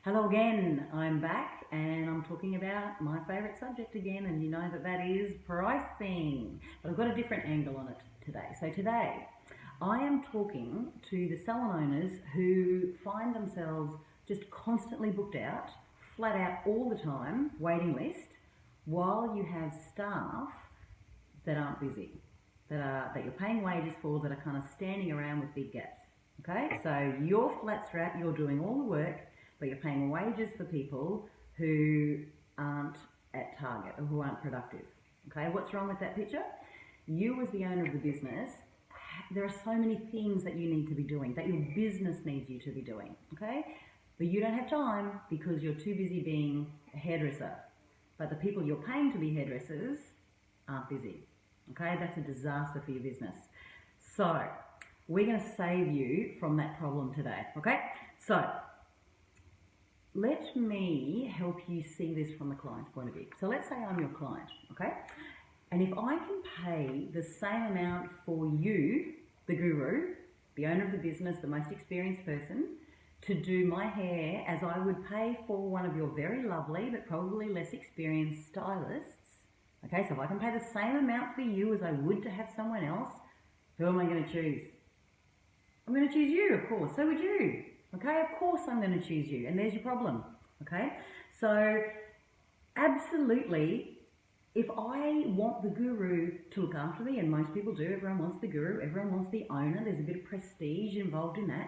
Hello again, I'm back and I'm talking about my favourite subject again, and you know that is pricing. But I've got a different angle on it today. So today I am talking to the salon owners who find themselves just constantly booked out, flat out all the time, waiting list, while you have staff that aren't busy, that you're paying wages for, that are kind of standing around with big gaps. Okay, so you're flat strap, you're doing all the work, but you're paying wages for people who aren't at target or who aren't productive. Okay, what's wrong with that picture? You as the owner of the business, there are so many things that you need to be doing, that your business needs you to be doing, okay? But you don't have time because you're too busy being a hairdresser. But the people you're paying to be hairdressers aren't busy, okay? That's a disaster for your business. So we're going to save you from that problem today, okay? So let me help you see this from the client's point of view. So let's say I'm your client, okay? And if I can pay the same amount for you, the guru, the owner of the business, the most experienced person, to do my hair as I would pay for one of your very lovely but probably less experienced stylists, okay? So if I can pay the same amount for you as I would to have someone else, who am I going to choose? I'm going to choose you, of course. So would you. Okay, of course I'm going to choose you, and there's your problem. Okay, so absolutely, if I want the guru to look after me, and most people do, everyone wants the guru, everyone wants the owner, there's a bit of prestige involved in that.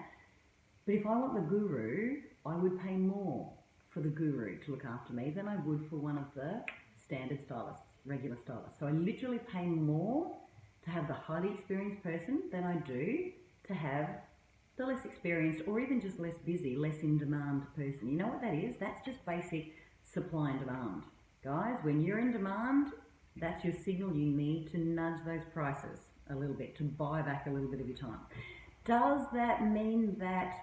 But if I want the guru, I would pay more for the guru to look after me than I would for one of the standard stylists, regular stylists. So I literally pay more to have the highly experienced person than I do to have the less experienced, or even just less busy, less in demand person. You know what that is? That's just basic supply and demand. Guys, when you're in demand, that's your signal you need to nudge those prices a little bit, to buy back a little bit of your time. Does that mean that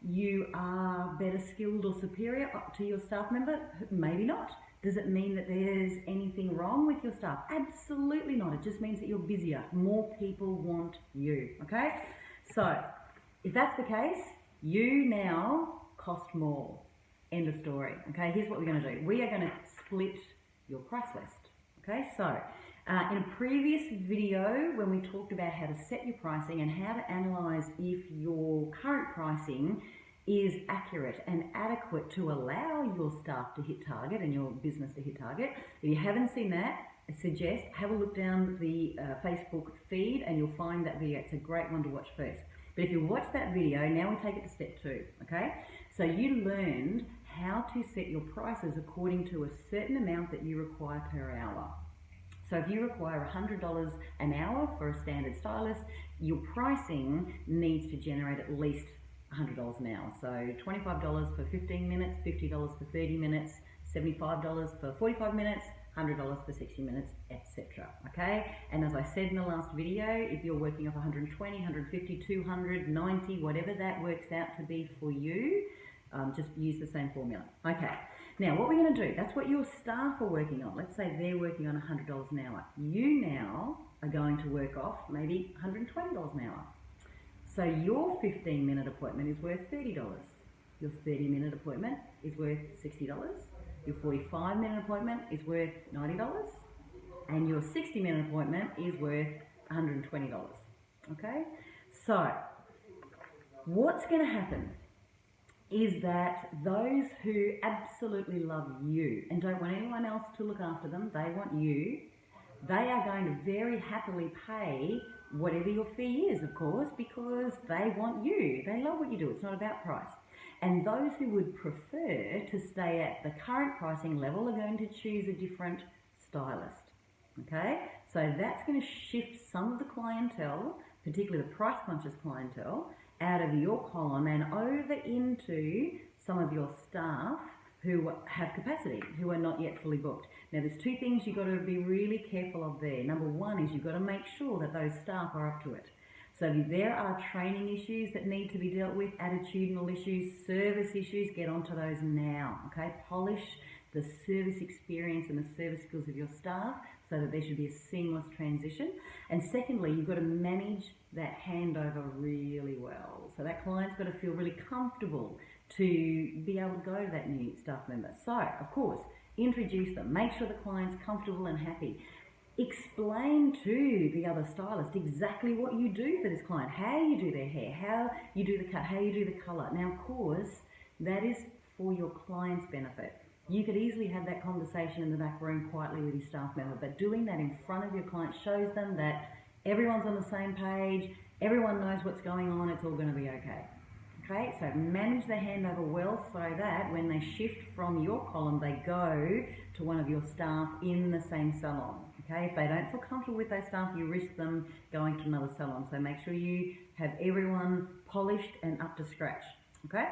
you are better skilled or superior to your staff member? Maybe not. Does it mean that there's anything wrong with your staff? Absolutely not. It just means that you're busier. More people want you, okay? So if that's the case, you now cost more. End of story. Okay, here's what we're going to do. We are going to split your price list. Okay, so in a previous video when we talked about how to set your pricing and how to analyze if your current pricing is accurate and adequate to allow your staff to hit target and your business to hit target. If you haven't seen that, I suggest have a look down the Facebook feed and you'll find that video. It's a great one to watch first. But if you watch that video, now we take it to step 2, okay? So you learned how to set your prices according to a certain amount that you require per hour. So if you require $100 an hour for a standard stylist, your pricing needs to generate at least $100 an hour. So $25 for 15 minutes, $50 for 30 minutes, $75 for 45 minutes, $100 for 60 minutes, etc. Okay? And as I said in the last video, if you're working off 120, 150, 200, 90, whatever that works out to be for you, just use the same formula. Okay. Now, what we're going to do, that's what your staff are working on. Let's say they're working on $100 an hour. You now are going to work off maybe $120 an hour. So your 15-minute appointment is worth $30. Your 30-minute appointment is worth $60. Your 45-minute appointment is worth $90, and your 60-minute appointment is worth $120, okay? So what's going to happen is that those who absolutely love you and don't want anyone else to look after them, they want you, they are going to very happily pay whatever your fee is, of course, because they want you. They love what you do. It's not about price. And those who would prefer to stay at the current pricing level are going to choose a different stylist, okay? So that's going to shift some of the clientele, particularly the price-conscious clientele, out of your column and over into some of your staff who have capacity, who are not yet fully booked. Now, there's 2 things you've got to be really careful of there. Number 1 is you've got to make sure that those staff are up to it. So if there are training issues that need to be dealt with, attitudinal issues, service issues, get onto those now, okay? Polish the service experience and the service skills of your staff so that there should be a seamless transition. And secondly, you've got to manage that handover really well. So that client's got to feel really comfortable to be able to go to that new staff member. So, of course, introduce them, make sure the client's comfortable and happy. Explain to the other stylist exactly what you do for this client, how you do their hair, how you do the cut, how you do the colour. Now, of course, that is for your client's benefit. You could easily have that conversation in the back room quietly with your staff member, but doing that in front of your client shows them that everyone's on the same page, everyone knows what's going on, it's all going to be okay. Okay, so manage the handover well so that when they shift from your column, they go to one of your staff in the same salon. Okay, if they don't feel comfortable with their staff, you risk them going to another salon. So make sure you have everyone polished and up to scratch. Okay,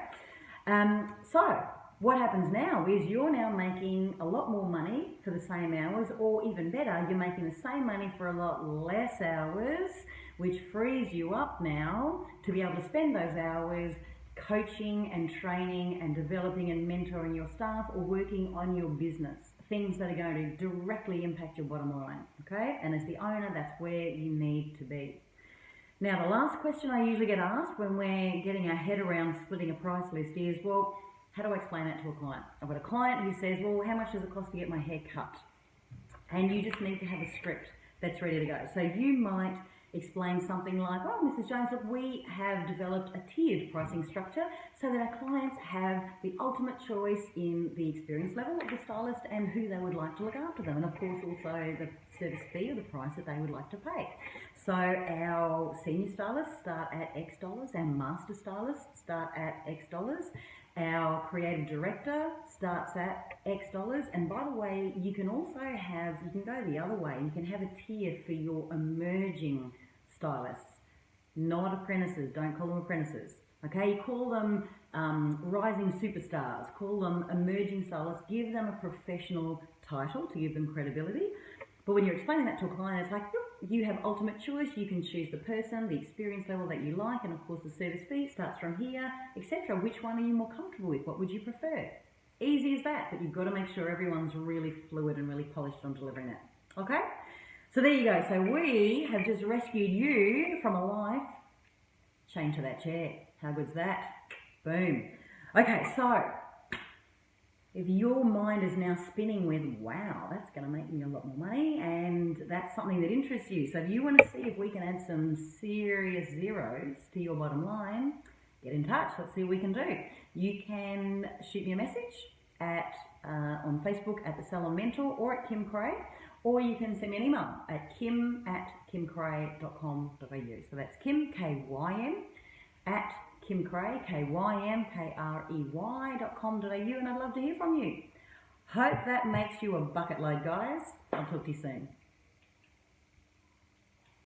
so what happens now is you're now making a lot more money for the same hours, or even better, you're making the same money for a lot less hours, which frees you up now to be able to spend those hours coaching and training and developing and mentoring your staff, or working on your business, things that are going to directly impact your bottom line, okay? And as the owner, that's where you need to be. Now, the last question I usually get asked when we're getting our head around splitting a price list is, well, how do I explain that to a client? I've got a client who says, well, how much does it cost to get my hair cut? And you just need to have a script that's ready to go. So you might explain something like, oh, Mrs. Jones, look, we have developed a tiered pricing structure so that our clients have the ultimate choice in the experience level of the stylist and who they would like to look after them, and of course also the service fee or the price that they would like to pay. So our senior stylists start at X dollars, our master stylists start at X dollars, our creative director starts at X dollars, and by the way, you can also have, you can go the other way, you can have a tier for your emerging stylists, not apprentices, don't call them apprentices, okay? You call them rising superstars, call them emerging stylists, give them a professional title to give them credibility. But when you're explaining that to a client, it's like, you have ultimate choice, you can choose the person, the experience level that you like, and of course the service fee starts from here, etc. Which one are you more comfortable with? What would you prefer? Easy as that, but you've got to make sure everyone's really fluid and really polished on delivering it. Okay? So there you go. So we have just rescued you from a life chained to that chair. How good's that? Boom. Okay, so if your mind is now spinning with, wow, that's going to make me a lot more money, and that's something that interests you. So if you want to see if we can add some serious zeros to your bottom line, get in touch. Let's see what we can do. You can shoot me a message at on Facebook at the Salon Mentor or at Kim Krey, or you can send me an email at kim@kimkrey.com.au. So that's Kim, K-Y-M, at Kim Krey, K-Y-M-K-R-E-Y.com.au, and I'd love to hear from you. Hope that makes you a bucket load, guys. I'll talk to you soon.